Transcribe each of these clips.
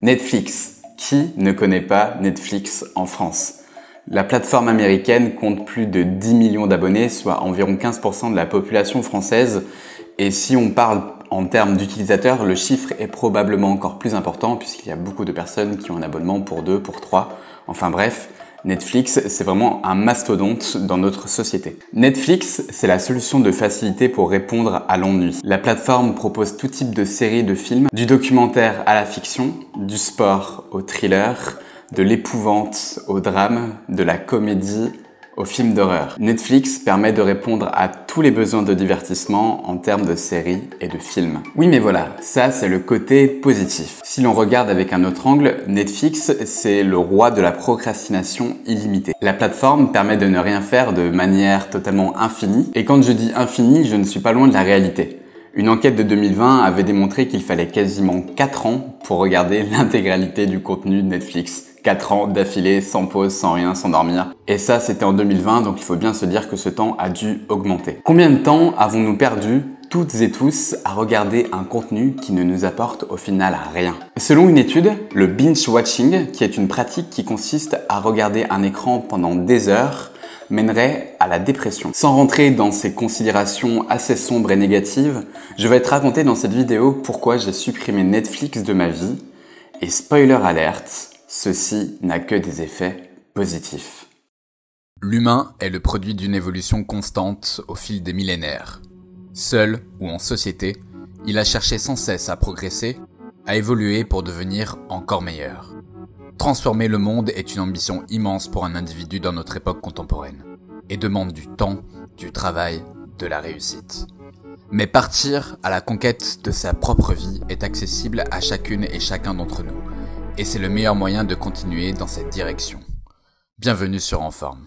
Netflix. Qui ne connaît pas Netflix en France? La plateforme américaine compte plus de 10 millions d'abonnés, soit environ 15% de la population française. Et si on parle en termes d'utilisateurs, le chiffre est probablement encore plus important puisqu'il y a beaucoup de personnes qui ont un abonnement pour 2, pour 3. Enfin bref, Netflix, c'est vraiment un mastodonte dans notre société. Netflix, c'est la solution de facilité pour répondre à l'ennui. La plateforme propose tout type de séries, de films, du documentaire à la fiction, du sport au thriller, de l'épouvante au drame, de la comédie au film d'horreur. Netflix permet de répondre à tous les besoins de divertissement en termes de séries et de films. Oui, mais voilà, ça c'est le côté positif. Si l'on regarde avec un autre angle, Netflix, c'est le roi de la procrastination illimitée. La plateforme permet de ne rien faire de manière totalement infinie. Et quand je dis infinie, je ne suis pas loin de la réalité. Une enquête de 2020 avait démontré qu'il fallait quasiment 4 ans pour regarder l'intégralité du contenu de Netflix. 4 ans d'affilée, sans pause, sans rien, sans dormir. Et ça, c'était en 2020, donc il faut bien se dire que ce temps a dû augmenter. Combien de temps avons-nous perdu, toutes et tous, à regarder un contenu qui ne nous apporte au final rien? Selon une étude, le binge-watching, qui est une pratique qui consiste à regarder un écran pendant des heures, mènerait à la dépression. Sans rentrer dans ces considérations assez sombres et négatives, je vais te raconter dans cette vidéo pourquoi j'ai supprimé Netflix de ma vie. Et spoiler alert, ceci n'a que des effets positifs. L'humain est le produit d'une évolution constante au fil des millénaires. Seul ou en société, il a cherché sans cesse à progresser, à évoluer pour devenir encore meilleur. Transformer le monde est une ambition immense pour un individu dans notre époque contemporaine, et demande du temps, du travail, de la réussite. Mais partir à la conquête de sa propre vie est accessible à chacune et chacun d'entre nous, et c'est le meilleur moyen de continuer dans cette direction. Bienvenue sur En Forme.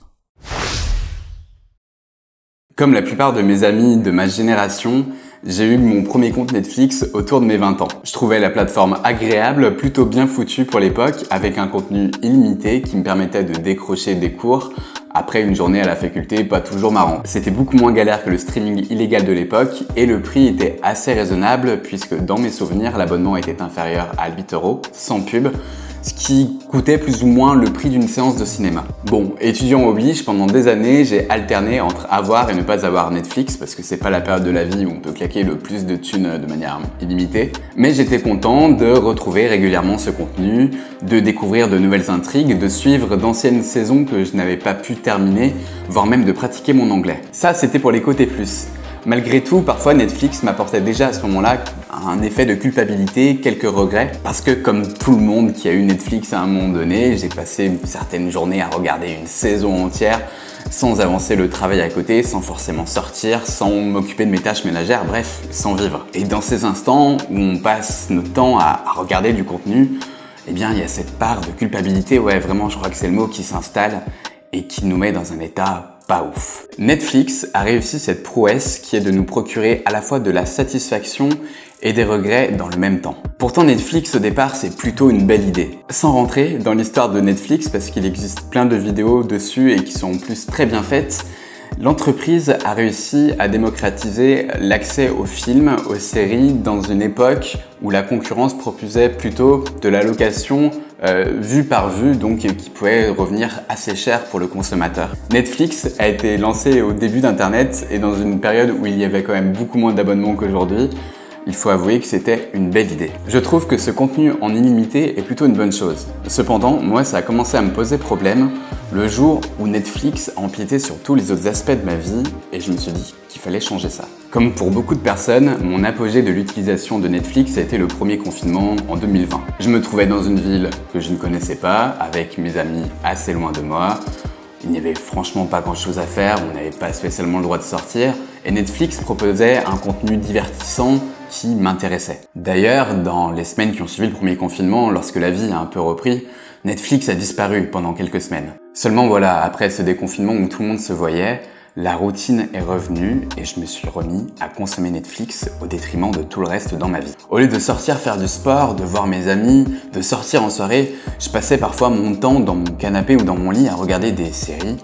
Comme la plupart de mes amis de ma génération, j'ai eu mon premier compte Netflix autour de mes 20 ans. Je trouvais la plateforme agréable, plutôt bien foutue pour l'époque, avec un contenu illimité qui me permettait de décrocher des cours après une journée à la faculté pas toujours marrant. C'était beaucoup moins galère que le streaming illégal de l'époque et le prix était assez raisonnable puisque dans mes souvenirs, l'abonnement était inférieur à 8 €, sans pub, ce qui coûtait plus ou moins le prix d'une séance de cinéma. Bon, étudiant oblige, pendant des années, j'ai alterné entre avoir et ne pas avoir Netflix parce que c'est pas la période de la vie où on peut claquer le plus de thunes de manière illimitée. Mais j'étais content de retrouver régulièrement ce contenu, de découvrir de nouvelles intrigues, de suivre d'anciennes saisons que je n'avais pas pu terminer, voire même de pratiquer mon anglais. Ça, c'était pour les côtés plus. Malgré tout, parfois Netflix m'apportait déjà à ce moment-là un effet de culpabilité, quelques regrets, parce que comme tout le monde qui a eu Netflix à un moment donné, j'ai passé certaines journées à regarder une saison entière sans avancer le travail à côté, sans forcément sortir, sans m'occuper de mes tâches ménagères, bref, sans vivre. Et dans ces instants où on passe notre temps à regarder du contenu, eh bien il y a cette part de culpabilité, ouais vraiment je crois que c'est le mot qui s'installe et qui nous met dans un état pas ouf. Netflix a réussi cette prouesse qui est de nous procurer à la fois de la satisfaction et des regrets dans le même temps. Pourtant Netflix au départ c'est plutôt une belle idée. Sans rentrer dans l'histoire de Netflix parce qu'il existe plein de vidéos dessus et qui sont en plus très bien faites, l'entreprise a réussi à démocratiser l'accès aux films, aux séries dans une époque où la concurrence proposait plutôt de la location vue par vue, donc qui pouvait revenir assez cher pour le consommateur. Netflix a été lancé au début d'Internet et dans une période où il y avait quand même beaucoup moins d'abonnements qu'aujourd'hui. Il faut avouer que c'était une belle idée. Je trouve que ce contenu en illimité est plutôt une bonne chose. Cependant, moi ça a commencé à me poser problème le jour où Netflix a empiété sur tous les autres aspects de ma vie et je me suis dit qu'il fallait changer ça. Comme pour beaucoup de personnes, mon apogée de l'utilisation de Netflix a été le premier confinement en 2020. Je me trouvais dans une ville que je ne connaissais pas, avec mes amis assez loin de moi. Il n'y avait franchement pas grand chose à faire, on n'avait pas spécialement le droit de sortir et Netflix proposait un contenu divertissant qui m'intéressait. D'ailleurs, dans les semaines qui ont suivi le premier confinement, lorsque la vie a un peu repris, Netflix a disparu pendant quelques semaines. Seulement voilà, après ce déconfinement où tout le monde se voyait, la routine est revenue et je me suis remis à consommer Netflix au détriment de tout le reste dans ma vie. Au lieu de sortir faire du sport, de voir mes amis, de sortir en soirée, je passais parfois mon temps dans mon canapé ou dans mon lit à regarder des séries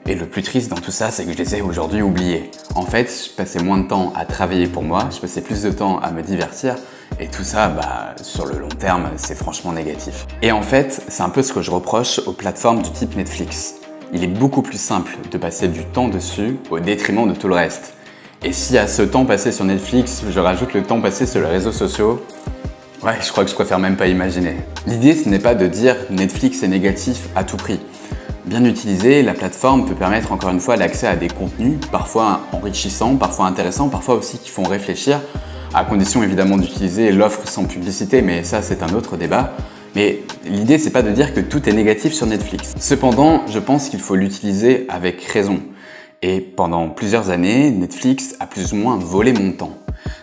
Et le plus triste dans tout ça, c'est que je les ai aujourd'hui oubliés. En fait, je passais moins de temps à travailler pour moi, je passais plus de temps à me divertir, et tout ça, sur le long terme, c'est franchement négatif. Et en fait, c'est un peu ce que je reproche aux plateformes du type Netflix. Il est beaucoup plus simple de passer du temps dessus au détriment de tout le reste. Et si à ce temps passé sur Netflix, je rajoute le temps passé sur les réseaux sociaux, ouais, je crois que je préfère même pas imaginer. L'idée, ce n'est pas de dire Netflix est négatif à tout prix. Bien utilisée, la plateforme peut permettre encore une fois l'accès à des contenus, parfois enrichissants, parfois intéressants, parfois aussi qui font réfléchir, à condition évidemment d'utiliser l'offre sans publicité, mais ça c'est un autre débat. Mais l'idée, c'est pas de dire que tout est négatif sur Netflix. Cependant, je pense qu'il faut l'utiliser avec raison. Et pendant plusieurs années, Netflix a plus ou moins volé mon temps.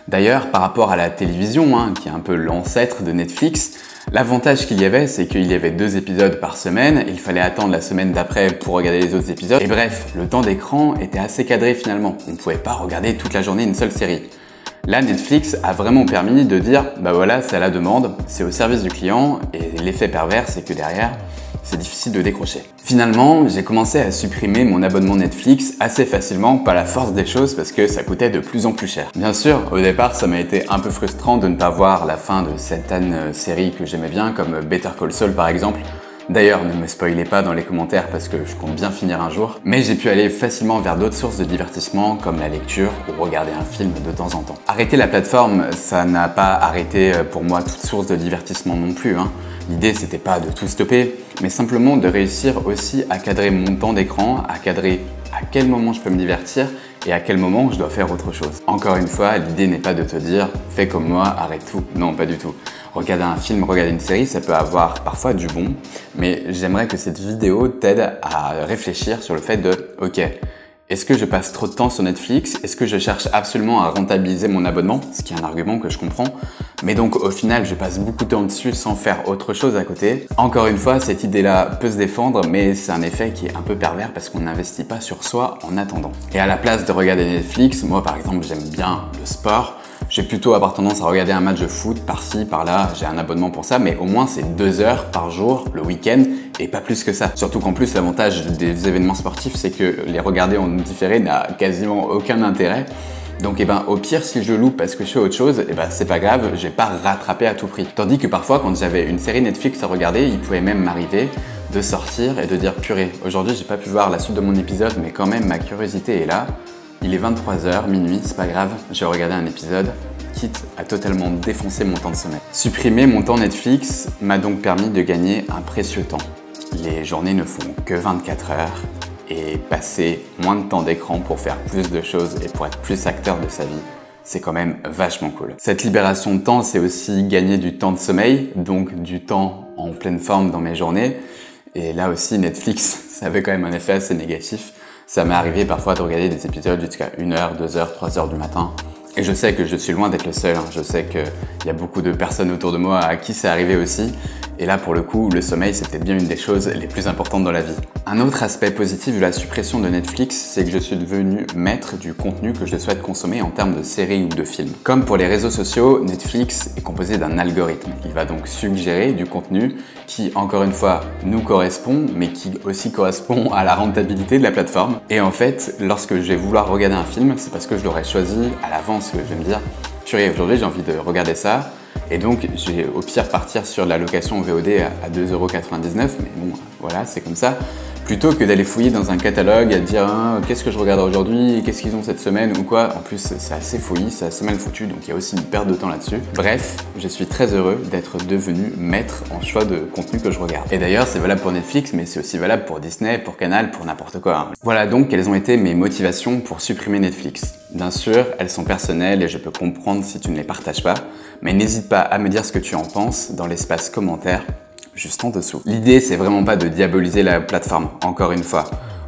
D'ailleurs, par rapport à la télévision, qui est un peu l'ancêtre de Netflix, l'avantage qu'il y avait, c'est qu'il y avait 2 épisodes par semaine, il fallait attendre la semaine d'après pour regarder les autres épisodes, et bref, le temps d'écran était assez cadré finalement. On ne pouvait pas regarder toute la journée une seule série. Là, Netflix a vraiment permis de dire, voilà, c'est à la demande, c'est au service du client, et l'effet pervers, c'est que derrière, c'est difficile de décrocher. Finalement, j'ai commencé à supprimer mon abonnement Netflix assez facilement par la force des choses parce que ça coûtait de plus en plus cher. Bien sûr, au départ, ça m'a été un peu frustrant de ne pas voir la fin de certaines séries que j'aimais bien, comme Better Call Saul par exemple. D'ailleurs, ne me spoilez pas dans les commentaires parce que je compte bien finir un jour. Mais j'ai pu aller facilement vers d'autres sources de divertissement comme la lecture ou regarder un film de temps en temps. Arrêter la plateforme, ça n'a pas arrêté pour moi toute source de divertissement non plus. L'idée, c'était pas de tout stopper, mais simplement de réussir aussi à cadrer mon temps d'écran, à cadrer à quel moment je peux me divertir et à quel moment je dois faire autre chose. Encore une fois, l'idée n'est pas de te dire « fais comme moi, arrête tout ». Non, pas du tout. Regarder un film, regarder une série, ça peut avoir parfois du bon, mais j'aimerais que cette vidéo t'aide à réfléchir sur le fait de « ok, est-ce que je passe trop de temps sur Netflix? Est-ce que je cherche absolument à rentabiliser mon abonnement ?» Ce qui est un argument que je comprends. Mais donc au final, je passe beaucoup de temps dessus sans faire autre chose à côté. Encore une fois, cette idée-là peut se défendre, mais c'est un effet qui est un peu pervers parce qu'on n'investit pas sur soi en attendant. Et à la place de regarder Netflix, moi par exemple, j'aime bien le sport. J'ai plutôt avoir tendance à regarder un match de foot par-ci, par-là, j'ai un abonnement pour ça, mais au moins c'est 2 heures par jour, le week-end, et pas plus que ça. Surtout qu'en plus, l'avantage des événements sportifs, c'est que les regarder en différé n'a quasiment aucun intérêt. Donc au pire, si je loupe parce que je fais autre chose, c'est pas grave, je vais pas rattraper à tout prix. Tandis que parfois, quand j'avais une série Netflix à regarder, il pouvait même m'arriver de sortir et de dire purée, aujourd'hui j'ai pas pu voir la suite de mon épisode, mais quand même ma curiosité est là. Il est 23h, minuit, c'est pas grave, je vais regarder un épisode, quitte à totalement défoncer mon temps de sommeil. Supprimer mon temps Netflix m'a donc permis de gagner un précieux temps. Les journées ne font que 24 heures et passer moins de temps d'écran pour faire plus de choses et pour être plus acteur de sa vie, c'est quand même vachement cool. Cette libération de temps, c'est aussi gagner du temps de sommeil, donc du temps en pleine forme dans mes journées. Et là aussi, Netflix, ça avait quand même un effet assez négatif. Ça m'est arrivé parfois de regarder des épisodes jusqu'à 1h, 2h, 3h du matin. Et je sais que je suis loin d'être le seul. Je sais qu'il y a beaucoup de personnes autour de moi à qui c'est arrivé aussi. Et là, pour le coup, le sommeil, c'était bien une des choses les plus importantes dans la vie. Un autre aspect positif de la suppression de Netflix, c'est que je suis devenu maître du contenu que je souhaite consommer en termes de séries ou de films. Comme pour les réseaux sociaux, Netflix est composé d'un algorithme. Il va donc suggérer du contenu qui, encore une fois, nous correspond, mais qui aussi correspond à la rentabilité de la plateforme. Et en fait, lorsque je vais vouloir regarder un film, c'est parce que je l'aurais choisi à l'avance, que je vais me dire « purée, aujourd'hui j'ai envie de regarder ça ». Et donc, je vais au pire partir sur la location VOD à 2,99 €, mais bon, voilà, c'est comme ça. Plutôt que d'aller fouiller dans un catalogue, à dire qu'est-ce que je regarde aujourd'hui, qu'est-ce qu'ils ont cette semaine ou quoi. En plus, c'est assez fouillis, c'est assez mal foutu, donc il y a aussi une perte de temps là-dessus. Bref, je suis très heureux d'être devenu maître en choix de contenu que je regarde. Et d'ailleurs, c'est valable pour Netflix, mais c'est aussi valable pour Disney, pour Canal, pour n'importe quoi. Voilà donc quelles ont été mes motivations pour supprimer Netflix. Bien sûr, elles sont personnelles et je peux comprendre si tu ne les partages pas, mais n'hésite pas à me dire ce que tu en penses dans l'espace commentaire juste en dessous. L'idée, c'est vraiment pas de diaboliser la plateforme, encore une fois.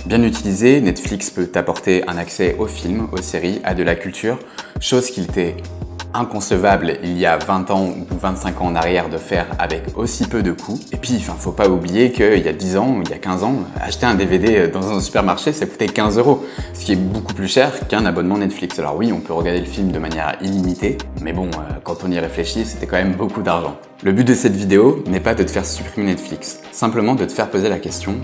Bien utilisé, Netflix peut t'apporter un accès aux films, aux séries, à de la culture, chose qu'il était inconcevable il y a 20 ans ou 25 ans en arrière de faire avec aussi peu de coûts. Et puis, faut pas oublier qu'il y a 10 ans, il y a 15 ans, acheter un DVD dans un supermarché, ça coûtait 15 €, ce qui est beaucoup plus cher qu'un abonnement Netflix. Alors oui, on peut regarder le film de manière illimitée, mais bon, quand on y réfléchit, c'était quand même beaucoup d'argent. Le but de cette vidéo n'est pas de te faire supprimer Netflix, simplement de te faire poser la question: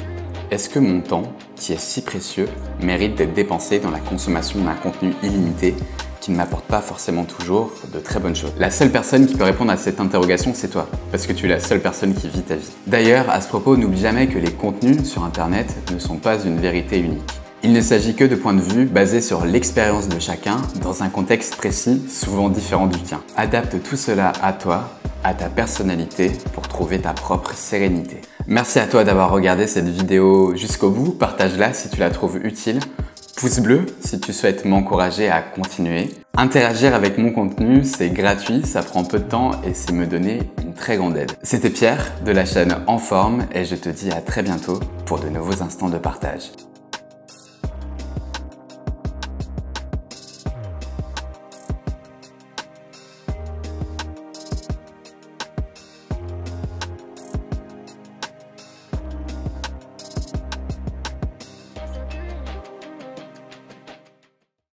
Est-ce que mon temps, qui est si précieux, mérite d'être dépensé dans la consommation d'un contenu illimité qui ne m'apporte pas forcément toujours de très bonnes choses? La seule personne qui peut répondre à cette interrogation, c'est toi, parce que tu es la seule personne qui vit ta vie. D'ailleurs, à ce propos, n'oublie jamais que les contenus sur Internet ne sont pas une vérité unique. Il ne s'agit que de points de vue basés sur l'expérience de chacun dans un contexte précis, souvent différent du tien. Adapte tout cela à toi, à ta personnalité pour trouver ta propre sérénité. Merci à toi d'avoir regardé cette vidéo jusqu'au bout, partage-la si tu la trouves utile. Pouce bleu si tu souhaites m'encourager à continuer. Interagir avec mon contenu, c'est gratuit, ça prend peu de temps et c'est me donner une très grande aide. C'était Pierre de la chaîne En Forme et je te dis à très bientôt pour de nouveaux instants de partage.